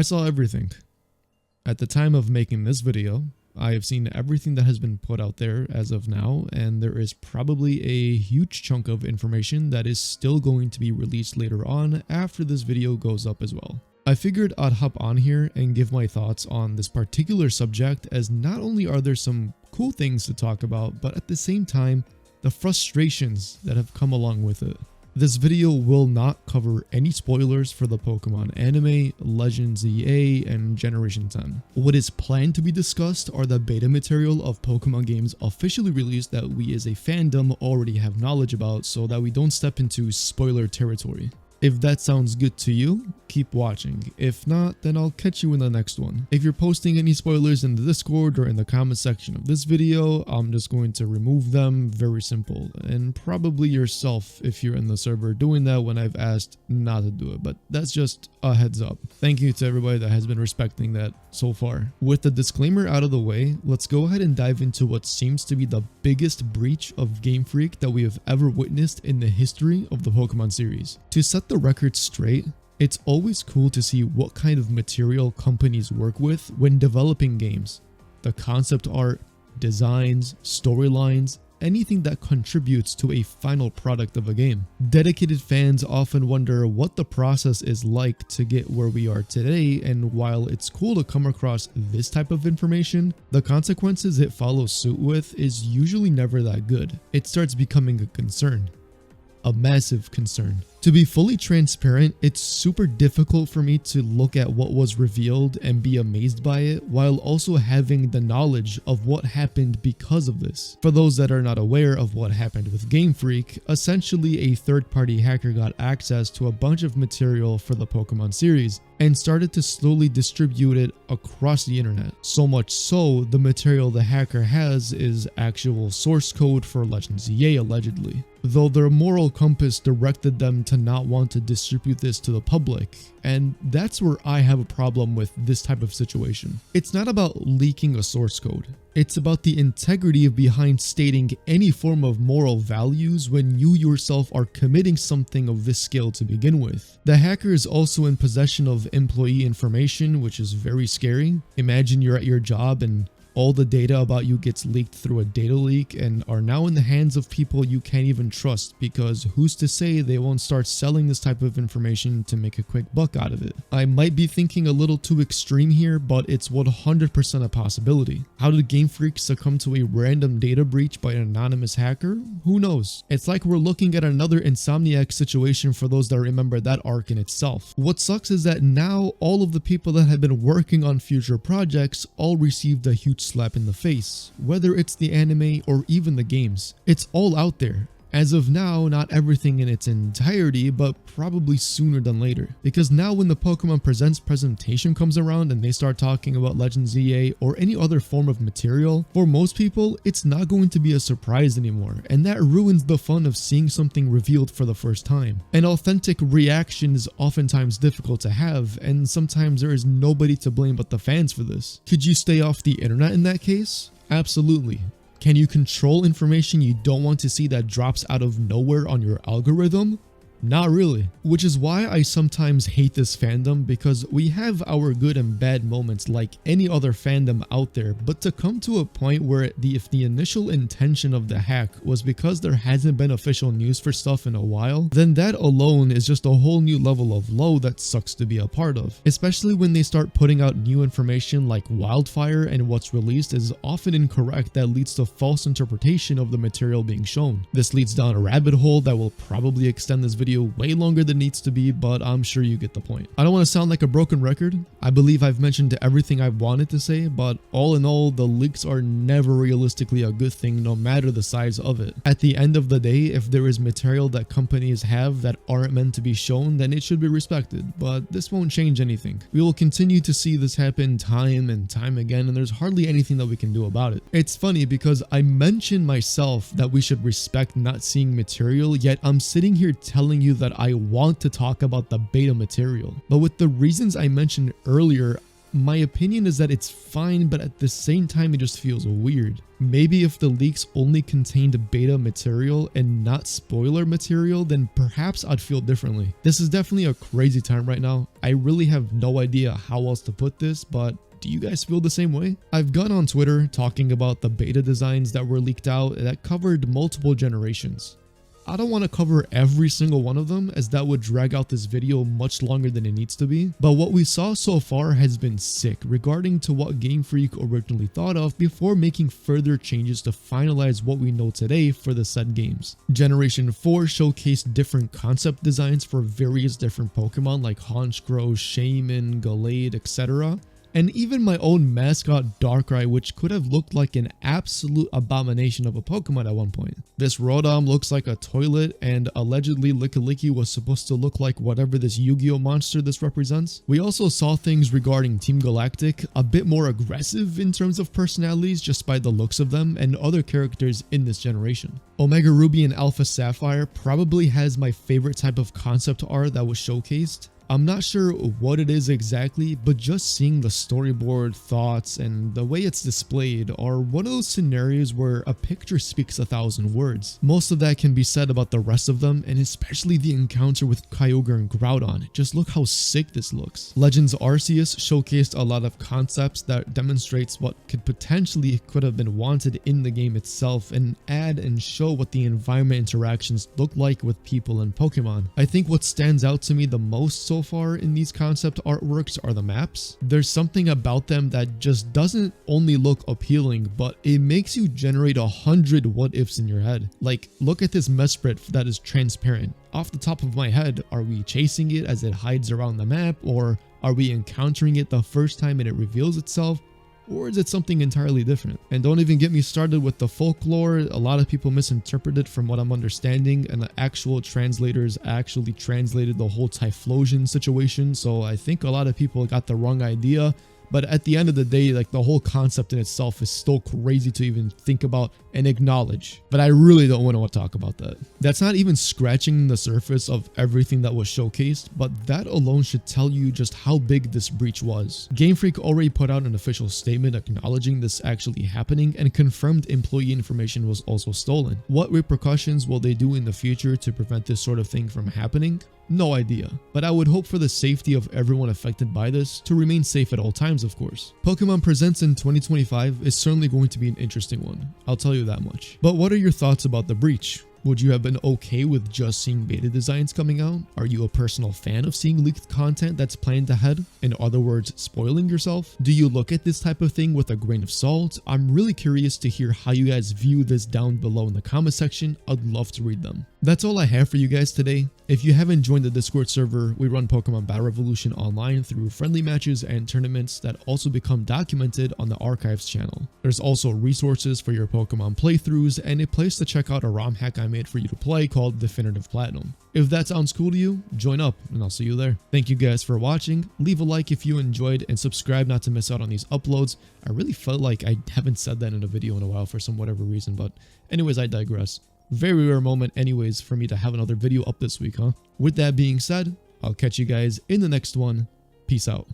I saw everything. At the time of making this video, I have seen everything that has been put out there as of now, and there is probably a huge chunk of information that is still going to be released later on after this video goes up as well. I figured I'd hop on here and give my thoughts on this particular subject, as not only are there some cool things to talk about, but at the same time, the frustrations that have come along with it. This video will not cover any spoilers for the Pokemon anime, Legends EA, and Generation 10. What is planned to be discussed are the beta material of Pokemon games officially released that we as a fandom already have knowledge about, so that we don't step into spoiler territory. If that sounds good to you, keep watching. If not, then I'll catch you in the next one. If you're posting any spoilers in the Discord or in the comment section of this video, I'm just going to remove them. Very simple. And probably yourself if you're in the server doing that when I've asked not to do it, but that's just a heads up. Thank you to everybody that has been respecting that so far. With the disclaimer out of the way, let's go ahead and dive into what seems to be the biggest breach of Game Freak that we have ever witnessed in the history of the Pokemon series. To set the record straight, it's always cool to see what kind of material companies work with when developing games. The concept art, designs, storylines, anything that contributes to a final product of a game. Dedicated fans often wonder what the process is like to get where we are today, and while it's cool to come across this type of information, the consequences it follows suit with is usually never that good. It starts becoming a concern. A massive concern. To be fully transparent, it's super difficult for me to look at what was revealed and be amazed by it, while also having the knowledge of what happened because of this. For those that are not aware of what happened with Game Freak, essentially a third-party hacker got access to a bunch of material for the Pokemon series and started to slowly distribute it across the internet. So much so, the material the hacker has is actual source code for Legends EA allegedly, though their moral compass directed them to not want to distribute this to the public, and that's where I have a problem with this type of situation. It's not about leaking a source code. It's about the integrity behind stating any form of moral values when you yourself are committing something of this scale to begin with. The hacker is also in possession of employee information, which is very scary. Imagine you're at your job and all the data about you gets leaked through a data leak and are now in the hands of people you can't even trust, because who's to say they won't start selling this type of information to make a quick buck out of it. I might be thinking a little too extreme here, but it's 100% a possibility. How did Game Freak succumb to a random data breach by an anonymous hacker? Who knows? It's like we're looking at another Insomniac situation for those that remember that arc in itself. What sucks is that now all of the people that have been working on future projects all received a huge slap in the face, whether it's the anime or even the games. It's all out there. As of now, not everything in its entirety, but probably sooner than later. Because now when the Pokemon Presents presentation comes around and they start talking about Legends EA or any other form of material, for most people, it's not going to be a surprise anymore, and that ruins the fun of seeing something revealed for the first time. An authentic reaction is oftentimes difficult to have, and sometimes there is nobody to blame but the fans for this. Could you stay off the internet in that case? Absolutely. Can you control information you don't want to see that drops out of nowhere on your algorithm? Not really. Which is why I sometimes hate this fandom, because we have our good and bad moments like any other fandom out there, but to come to a point where if the initial intention of the hack was because there hasn't been official news for stuff in a while, then that alone is just a whole new level of low that sucks to be a part of. Especially when they start putting out new information like wildfire, and what's released is often incorrect, that leads to false interpretation of the material being shown. This leads down a rabbit hole that will probably extend this video way longer than it needs to be, but I'm sure you get the point. I don't want to sound like a broken record. I believe I've mentioned everything I wanted to say, but all in all, the leaks are never realistically a good thing, no matter the size of it. At the end of the day, if there is material that companies have that aren't meant to be shown, then it should be respected, but this won't change anything. We will continue to see this happen time and time again, and there's hardly anything that we can do about it. It's funny because I mentioned myself that we should respect not seeing material, yet I'm sitting here telling you that I want to talk about the beta material. But with the reasons I mentioned earlier, My opinion is that it's fine, but at the same time it just feels weird. Maybe if the leaks only contained beta material and not spoiler material, then perhaps I'd feel differently. This is definitely a crazy time right now. I really have no idea how else to put this, but do you guys feel the same way? I've gone on Twitter talking about the beta designs that were leaked out that covered multiple generations. I don't want to cover every single one of them, as that would drag out this video much longer than it needs to be, but what we saw so far has been sick regarding to what Game Freak originally thought of before making further changes to finalize what we know today for the said games. Generation 4 showcased different concept designs for various different Pokemon like Honchkrow, Shaman, Gallade, etc. And even my own mascot Darkrai, which could have looked like an absolute abomination of a Pokemon at one point. This Rotom looks like a toilet, and allegedly Lickilicky was supposed to look like whatever this Yu-Gi-Oh monster this represents. We also saw things regarding Team Galactic, a bit more aggressive in terms of personalities just by the looks of them, and other characters in this generation. Omega Ruby and Alpha Sapphire probably has my favorite type of concept art that was showcased. I'm not sure what it is exactly, but just seeing the storyboard, thoughts, and the way it's displayed are one of those scenarios where a picture speaks 1,000 words. Most of that can be said about the rest of them, and especially the encounter with Kyogre and Groudon. Just look how sick this looks. Legends Arceus showcased a lot of concepts that demonstrates what could have been wanted in the game itself, and add and show what the environment interactions look like with people and Pokemon. I think what stands out to me the most so far in these concept artworks are the maps. There's something about them that just doesn't only look appealing, but it makes you generate 100 what ifs in your head. Like, look at this Mesprit that is transparent. Off the top of my head, are we chasing it as it hides around the map, or are we encountering it the first time and it reveals itself? Or is it something entirely different? And don't even get me started with the folklore. A lot of people misinterpreted from what I'm understanding, and the actual translators actually translated the whole Typhlosion situation, so I think a lot of people got the wrong idea. But at the end of the day, like, the whole concept in itself is still crazy to even think about and acknowledge. But I really don't want to talk about that. That's not even scratching the surface of everything that was showcased, but that alone should tell you just how big this breach was. Game Freak already put out an official statement acknowledging this actually happening and confirmed employee information was also stolen. What repercussions will they do in the future to prevent this sort of thing from happening? No idea, but I would hope for the safety of everyone affected by this to remain safe at all times, of course. Pokemon Presents in 2025 is certainly going to be an interesting one, I'll tell you that much. But what are your thoughts about the breach? Would you have been okay with just seeing beta designs coming out? Are you a personal fan of seeing leaked content that's planned ahead? In other words, spoiling yourself? Do you look at this type of thing with a grain of salt? I'm really curious to hear how you guys view this down below in the comment section. I'd love to read them. That's all I have for you guys today. If you haven't joined the Discord server, we run Pokemon Battle Revolution online through friendly matches and tournaments that also become documented on the Archives channel. There's also resources for your Pokemon playthroughs and a place to check out a ROM hack I made for you to play called Definitive Platinum. If that sounds cool to you, join up and I'll see you there. Thank you guys for watching. Leave a like if you enjoyed and subscribe not to miss out on these uploads. I really felt like I haven't said that in a video in a while for some whatever reason, but anyways, I digress. Very rare moment anyways for me to have another video up this week, huh? With that being said, I'll catch you guys in the next one. Peace out.